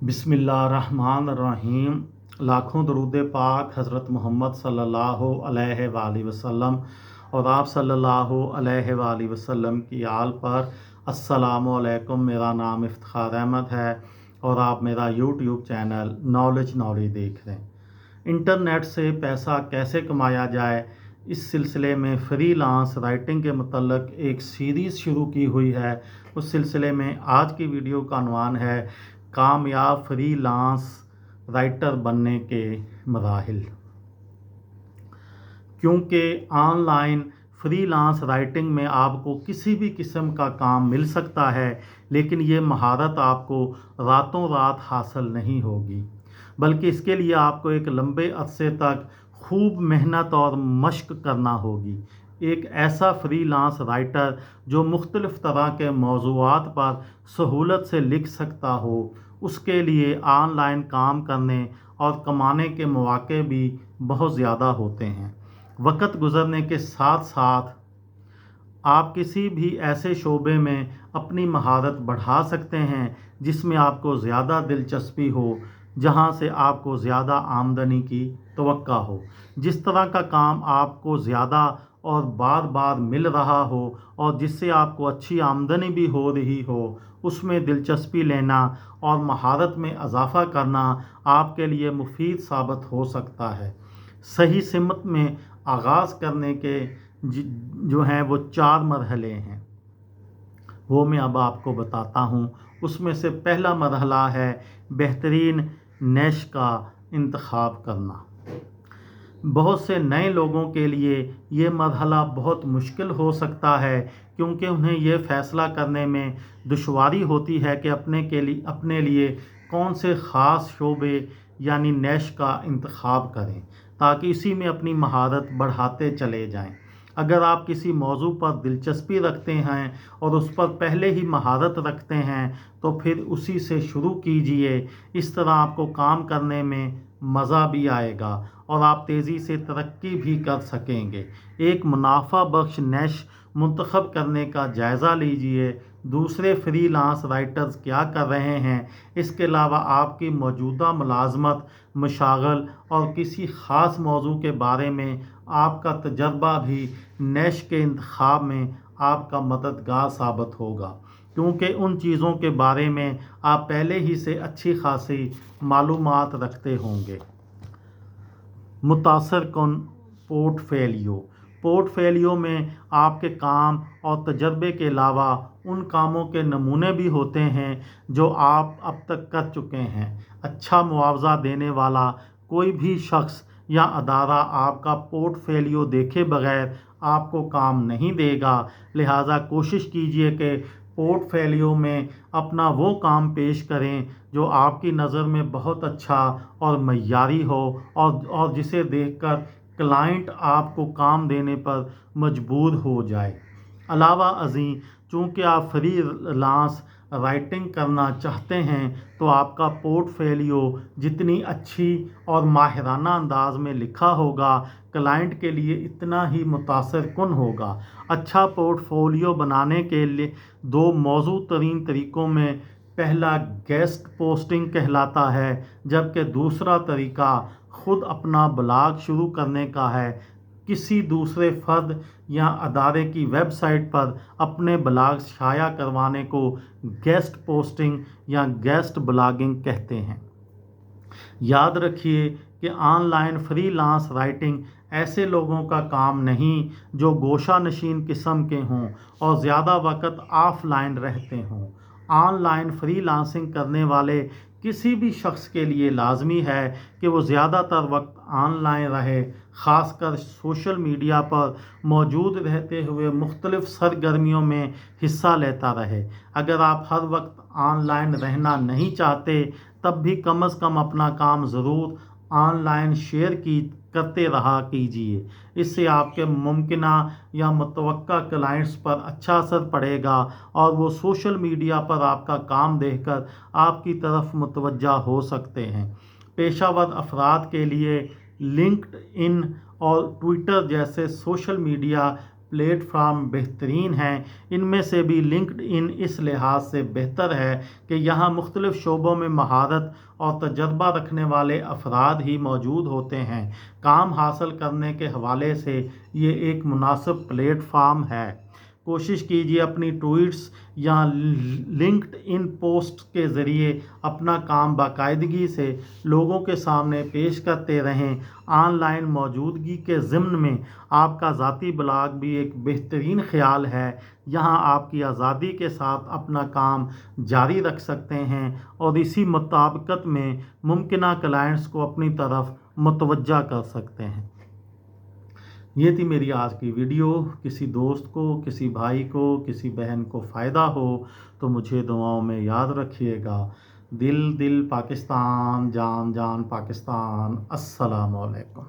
बिस्मिल्लाहिर्रहमानिर्रहीम। लाखों दरूद पाक हज़रत मोहम्मद सल्लल्लाहु अलैहि वसल्लम और आप सल्लल्लाहु अलैहि वसल्लम की आल पर। अस्सलामु अलैकुम। मेरा नाम इफ्तिखार अहमद है और आप मेरा यूट्यूब चैनल नॉलेज देख रहे हैं। इंटरनेट से पैसा कैसे कमाया जाए, इस सिलसिले में फ्रीलांस राइटिंग के मतलब एक सीरीज़ शुरू की हुई है। उस सिलसिले में आज की वीडियो का अनवान है कामयाब फ्रीलांस राइटर बनने के मराहिल। क्योंकि ऑनलाइन फ्रीलांस राइटिंग में आपको किसी भी किस्म का काम मिल सकता है, लेकिन ये महारत आपको रातों रात हासिल नहीं होगी, बल्कि इसके लिए आपको एक लंबे अरसे तक खूब मेहनत और मशक करना होगी। एक ऐसा फ्रीलांस राइटर जो मुख्तलिफ़ तरह के मौज़ूआत पर सहूलत से लिख सकता हो, उसके लिए ऑनलाइन काम करने और कमाने के मौके भी बहुत ज़्यादा होते हैं। वक्त गुज़रने के साथ साथ आप किसी भी ऐसे शोबे में अपनी महारत बढ़ा सकते हैं जिसमें आपको ज़्यादा दिलचस्पी हो, जहां से आपको ज़्यादा आमदनी की तवक्का हो। जिस तरह का काम आपको ज़्यादा और बार बार मिल रहा हो और जिससे आपको अच्छी आमदनी भी हो रही हो, उसमें दिलचस्पी लेना और महारत में इजाफ़ा करना आपके लिए मुफीद साबित हो सकता है। सही सिमत में आगाज़ करने के जो हैं वो 4 मरहले हैं, वो मैं अब आपको बताता हूँ। उसमें से पहला मरहला है बेहतरीन नेश का इंतखाब करना। बहुत से नए लोगों के लिए ये मरहला बहुत मुश्किल हो सकता है, क्योंकि उन्हें ये फ़ैसला करने में दुश्वारी होती है कि अपने लिए कौन से ख़ास शोबे यानी नेश का इंतखाब करें, ताकि इसी में अपनी महारत बढ़ाते चले जाएं। अगर आप किसी मौजू पर दिलचस्पी रखते हैं और उस पर पहले ही महारत रखते हैं, तो फिर उसी से शुरू कीजिए। इस तरह आपको काम करने में मज़ा भी आएगा और आप तेज़ी से तरक्की भी कर सकेंगे। एक मुनाफा बख्श नेश मुंतखब करने का जायज़ा लीजिए। दूसरे फ्रीलांस राइटर्स क्या कर रहे हैं, इसके अलावा आपकी मौजूदा मुलाजमत, मशागल और किसी ख़ास मौजू के बारे में आपका तजर्बा भी नेश के इंतखाब में आपका मददगार साबित होगा, क्योंकि उन चीज़ों के बारे में आप पहले ही से अच्छी खासी मालूमात रखते होंगे। मुतासर कौन पोर्टफोलियो में आपके काम और तजर्बे के अलावा उन कामों के नमूने भी होते हैं जो आप अब तक कर चुके हैं। अच्छा मुआवजा देने वाला कोई भी शख्स या अदारा आपका पोर्टफोलियो देखे बगैर आपको काम नहीं देगा। लिहाजा कोशिश कीजिए कि पोर्टफोलियो में अपना वो काम पेश करें जो आपकी नज़र में बहुत अच्छा और मय्यारी हो और जिसे देखकर क्लाइंट आपको काम देने पर मजबूर हो जाए। अलावा अज़ीं, चूँकि आप फ्रीलांस राइटिंग करना चाहते हैं, तो आपका पोर्टफोलियो जितनी अच्छी और माहिराना अंदाज में लिखा होगा, क्लाइंट के लिए इतना ही मुतासर कुन होगा। अच्छा पोर्टफोलियो बनाने के लिए 2 मौजू तरीन तरीक़ों में पहला गेस्ट पोस्टिंग कहलाता है, जबकि दूसरा तरीका ख़ुद अपना ब्लॉग शुरू करने का है। किसी दूसरे फ़र्द या अदारे की वेबसाइट पर अपने ब्लॉग शाया करवाने को गेस्ट पोस्टिंग या गेस्ट ब्लॉगिंग कहते हैं। याद रखिए कि ऑनलाइन फ्रीलांस राइटिंग ऐसे लोगों का काम नहीं जो गोशा नशीन किस्म के हों और ज़्यादा वक्त ऑफलाइन रहते हों। ऑनलाइन फ्रीलांसिंग करने वाले किसी भी शख्स के लिए लाजमी है कि वो ज़्यादातर वक्त ऑनलाइन रहे, ख़ासकर सोशल मीडिया पर मौजूद रहते हुए मुख्तलिफ़ सरगर्मियों में हिस्सा लेता रहे। अगर आप हर वक्त ऑनलाइन रहना नहीं चाहते, तब भी कम अज़ कम अपना काम ज़रूर ऑनलाइन शेयर करते रहा कीजिए। इससे आपके मुमकिना या मुतवक्का क्लाइंट्स पर अच्छा असर पड़ेगा और वो सोशल मीडिया पर आपका काम देखकर आपकी तरफ मुतवज्जा हो सकते हैं। पेशावर अफराद के लिए लिंक्डइन और ट्विटर जैसे सोशल मीडिया प्लेटफार्म बेहतरीन हैं। इनमें से भी लिंक्डइन इस लिहाज से बेहतर है कि यहाँ मुख्तलिफ़ शोबों में महारत और तजर्बा रखने वाले अफराद ही मौजूद होते हैं। काम हासिल करने के हवाले से ये एक मुनासिब प्लेटफार्म है। कोशिश कीजिए अपनी ट्वीट्स या लिंक्डइन पोस्ट के ज़रिए अपना काम बाकायदगी से लोगों के सामने पेश करते रहें। ऑनलाइन मौजूदगी के ज़िम्न में आपका ज़ाती ब्लॉग भी एक बेहतरीन ख़्याल है। यहाँ आपकी आज़ादी के साथ अपना काम जारी रख सकते हैं और इसी मुताबिकत में मुमकिन क्लाइंट्स को अपनी तरफ मुतवज्जा कर सकते हैं। ये थी मेरी आज की वीडियो। किसी दोस्त को, किसी भाई को, किसी बहन को फ़ायदा हो तो मुझे दुआओं में याद रखिएगा। दिल दिल पाकिस्तान, जान जान पाकिस्तान। अस्सलाम वालेकुम।